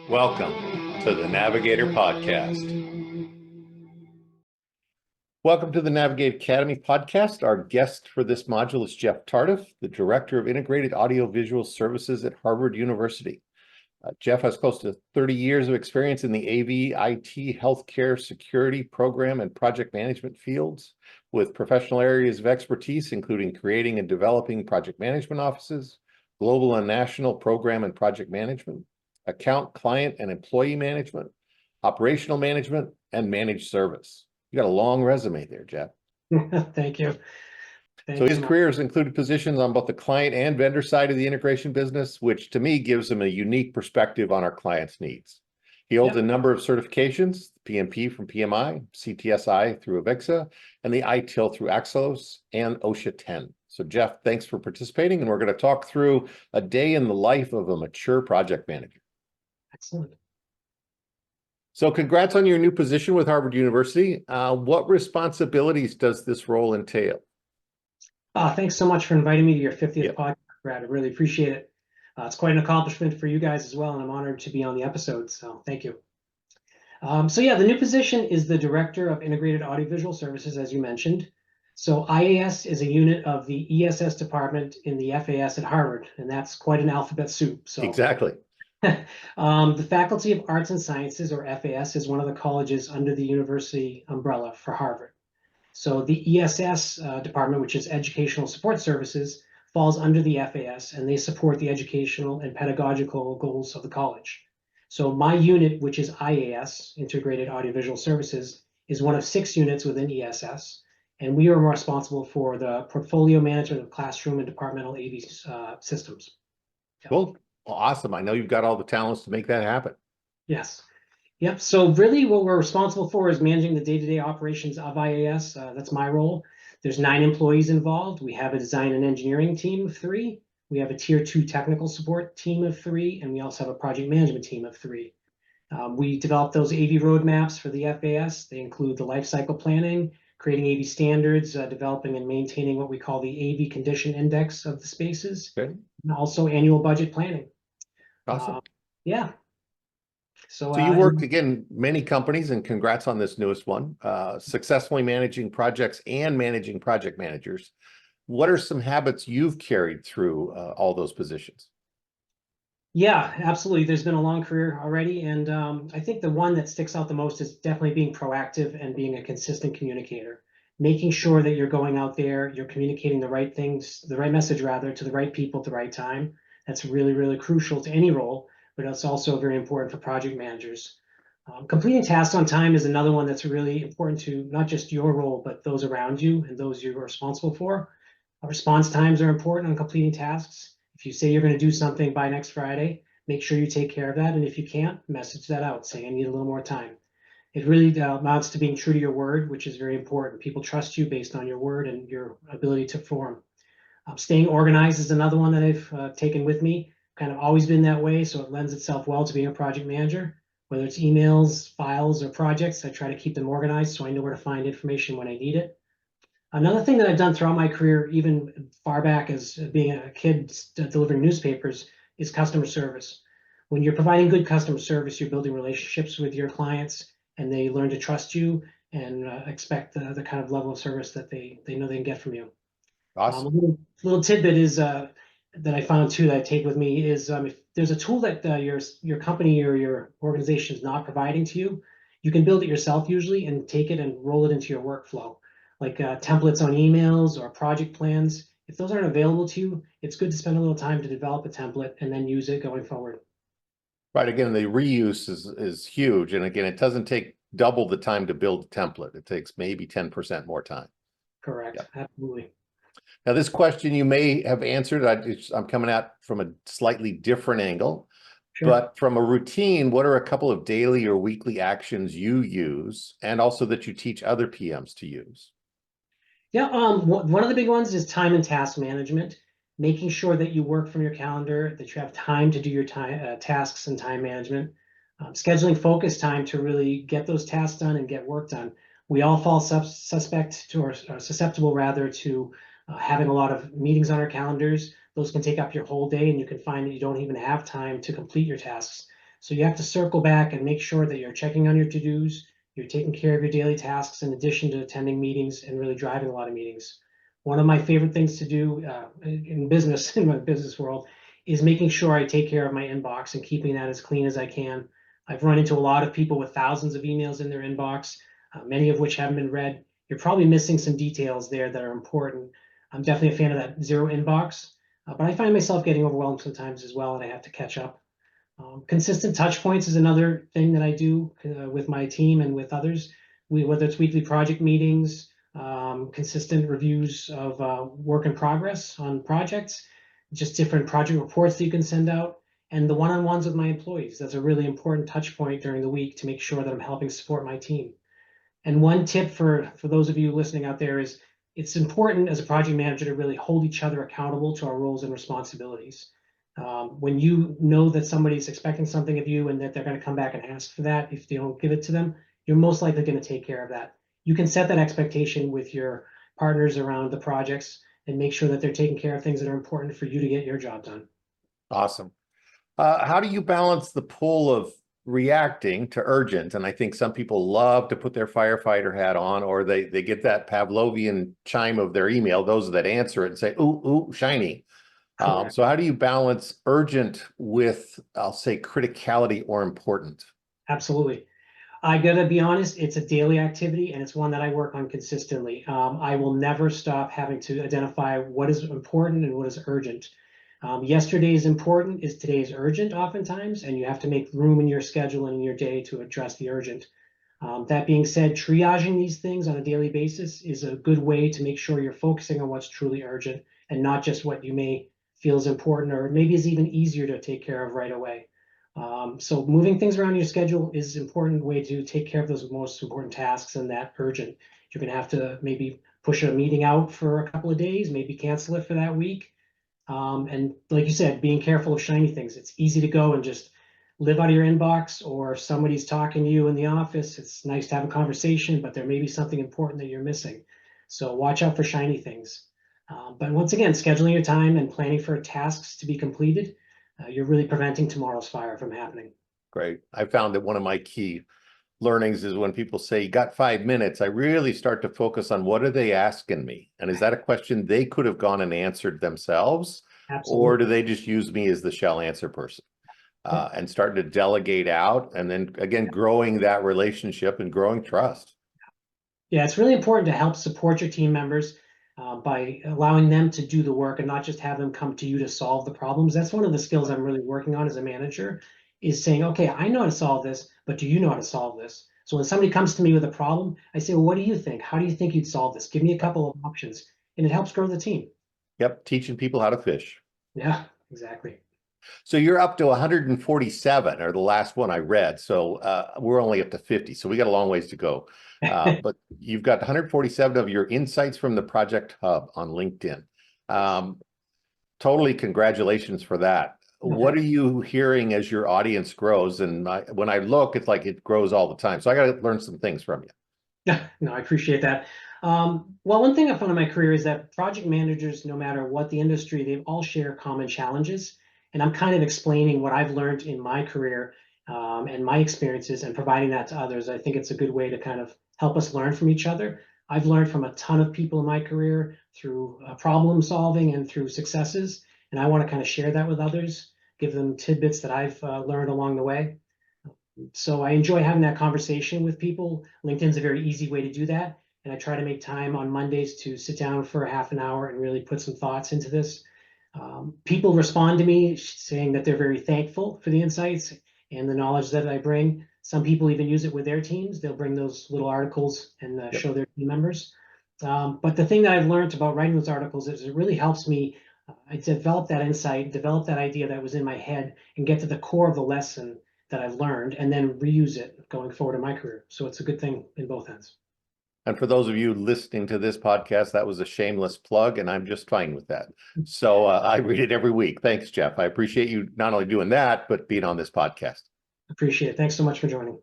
Welcome to the Navigator podcast. Welcome to the Navigator Academy podcast. Our guest for this module is Jeff Tardif, the Director of Integrated Audiovisual Services at Harvard University. Jeff has close to 30 years of experience in the AV, IT, healthcare, security, program, and project management fields, with professional areas of expertise, including creating and developing project management offices, global and national program and project management, account, client, and employee management, operational management, and managed service. You got a long resume there, Jeff. Thank you. So his career has included positions on both the client and vendor side of the integration business, which to me gives him a unique perspective on our clients' needs. He holds a number of certifications, PMP from PMI, CTSI through Avixa, and the ITIL through Axelos and OSHA 10. So Jeff, thanks for participating, and we're going to talk through a day in the life of a mature project manager. Excellent. So congrats on your new position with Harvard University. What responsibilities does this role entail? Thanks so much for inviting me to your 50th podcast, Brad. I really appreciate it. It's quite an accomplishment for you guys as well, and I'm honored to be on the episode, so thank you. The new position is the Director of Integrated Audiovisual Services, as you mentioned. So IAS is a unit of the ESS department in the FAS at Harvard, and that's quite an alphabet soup. So exactly. The Faculty of Arts and Sciences, or FAS, is one of the colleges under the university umbrella for Harvard. So the ESS department, which is Educational Support Services, falls under the FAS, and they support the educational and pedagogical goals of the college. So my unit, which is IAS, Integrated Audiovisual Services, is one of 6 units within ESS, and we are responsible for the portfolio management of classroom and departmental AV systems. Cool. Well, awesome. I know you've got all the talents to make that happen. Yes. Yep. So really what we're responsible for is managing the day-to-day operations of IAS. That's my role. There's 9 employees involved. We have a design and engineering team of 3. We have a tier 2 technical support team of 3, and we also have a project management team of 3. We develop those AV roadmaps for the FAS. They include the life cycle planning, creating AV standards, developing and maintaining what we call the AV condition index of the spaces, and also annual budget planning. Awesome. So you worked, again, many companies, and congrats on this newest one, successfully managing projects and managing project managers. What are some habits you've carried through all those positions? Yeah, absolutely. There's been a long career already. And I think the one that sticks out the most is definitely being proactive and being a consistent communicator, making sure that you're going out there, you're communicating the right things, the right message rather, to the right people at the right time. That's really, really crucial to any role, but it's also very important for project managers. Completing tasks on time is another one that's really important to not just your role, but those around you and those you're responsible for. Response times are important on completing tasks. If you say you're going to do something by next Friday, make sure you take care of that. And if you can't, message that out saying I need a little more time. It really amounts to being true to your word, which is very important. People trust you based on your word and your ability to perform. Staying organized is another one that I've taken with me. Kind of always been that way, so it lends itself well to being a project manager. Whether it's emails, files, or projects, I try to keep them organized so I know where to find information when I need it. Another thing that I've done throughout my career, even far back as being a kid delivering newspapers, is customer service. When you're providing good customer service, you're building relationships with your clients, and they learn to trust you and expect the kind of level of service that they know they can get from you. Awesome. A little tidbit is that I found too that I take with me is if there's a tool that your company or your organization is not providing to you, you can build it yourself usually and take it and roll it into your workflow, like templates on emails or project plans. If those aren't available to you, it's good to spend a little time to develop a template and then use it going forward. Right. Again, the reuse is huge. And again, it doesn't take double the time to build a template. It takes maybe 10% more time. Correct. Yep. Absolutely. Now, this question you may have answered. I'm coming at from a slightly different angle. Sure. But from a routine, what are a couple of daily or weekly actions you use and also that you teach other PMs to use? Yeah, one of the big ones is time and task management, making sure that you work from your calendar, that you have time to do your tasks and time management, scheduling focus time to really get those tasks done and get work done. We all fall susceptible rather to having a lot of meetings on our calendars. Those can take up your whole day, and you can find that you don't even have time to complete your tasks. So you have to circle back and make sure that you're checking on your to-dos, you're taking care of your daily tasks in addition to attending meetings and really driving a lot of meetings. One of my favorite things to do in business, in my business world, is making sure I take care of my inbox and keeping that as clean as I can. I've run into a lot of people with thousands of emails in their inbox, many of which haven't been read. You're probably missing some details there that are important. I'm definitely a fan of that zero inbox, but I find myself getting overwhelmed sometimes as well, and I have to catch up. Consistent touch points is another thing that I do with my team and with others. Whether it's weekly project meetings, consistent reviews of work in progress on projects, just different project reports that you can send out, and the one-on-ones with my employees. That's a really important touch point during the week to make sure that I'm helping support my team. And one tip for those of you listening out there is it's important as a project manager to really hold each other accountable to our roles and responsibilities. When you know that somebody's expecting something of you and that they're going to come back and ask for that, if you don't give it to them, you're most likely going to take care of that. You can set that expectation with your partners around the projects and make sure that they're taking care of things that are important for you to get your job done. Awesome. How do you balance the pull of reacting to urgent? And I think some people love to put their firefighter hat on, or they get that Pavlovian chime of their email, those that answer it and say, ooh, ooh, shiny. So how do you balance urgent with, I'll say, criticality or important? Absolutely. I gotta be honest, it's a daily activity and it's one that I work on consistently. I will never stop having to identify what is important and what is urgent. Yesterday is important, is today is urgent oftentimes, and you have to make room in your schedule and in your day to address the urgent. That being said, triaging these things on a daily basis is a good way to make sure you're focusing on what's truly urgent and not just what you may feel is important or maybe is even easier to take care of right away. So moving things around your schedule is an important way to take care of those most important tasks and that urgent. You're going to have to maybe push a meeting out for a couple of days, maybe cancel it for that week. And like you said, being careful of shiny things. It's easy to go and just live out of your inbox, or somebody's talking to you in the office. It's nice to have a conversation, but there may be something important that you're missing. So watch out for shiny things. But once again, scheduling your time and planning for tasks to be completed, you're really preventing tomorrow's fire from happening. Great. I found that one of my key learnings is when people say, you got 5 minutes, I really start to focus on what are they asking me? And is that a question they could have gone and answered themselves? Or do Absolutely. they just use me as the shall answer person? And starting to delegate out, and then again, growing that relationship and growing trust. Yeah, it's really important to help support your team members by allowing them to do the work and not just have them come to you to solve the problems. That's one of the skills I'm really working on as a manager, is saying, okay, I know how to solve this, but do you know how to solve this? So when somebody comes to me with a problem, I say, well, what do you think? How do you think you'd solve this? Give me a couple of options, and it helps grow the team. Yep, teaching people how to fish. Yeah, exactly. So you're up to 147, or the last one I read. So we're only up to 50. So we got a long ways to go. But you've got 147 of your insights from the Project Hub on LinkedIn. Totally congratulations for that. What are you hearing as your audience grows? And when I look, it's like it grows all the time. So I got to learn some things from you. Yeah, no, I appreciate that. Well, one thing I found in my career is that project managers, no matter what the industry, they all share common challenges. And I'm kind of explaining what I've learned in my career and my experiences and providing that to others. I think it's a good way to kind of help us learn from each other. I've learned from a ton of people in my career through problem solving and through successes. And I want to kind of share that with others, give them tidbits that I've learned along the way. So I enjoy having that conversation with people. LinkedIn's a very easy way to do that. And I try to make time on Mondays to sit down for a half an hour and really put some thoughts into this. People respond to me saying that they're very thankful for the insights and the knowledge that I bring. Some people even use it with their teams. They'll bring those little articles and show their team members. But the thing that I've learned about writing those articles is it really helps me develop that insight, develop that idea that was in my head, and get to the core of the lesson that I've learned and then reuse it going forward in my career. So it's a good thing in both ends. And for those of you listening to this podcast, that was a shameless plug, and I'm just fine with that. So I read it every week. Thanks, Jeff. I appreciate you not only doing that, but being on this podcast. Appreciate it. Thanks so much for joining.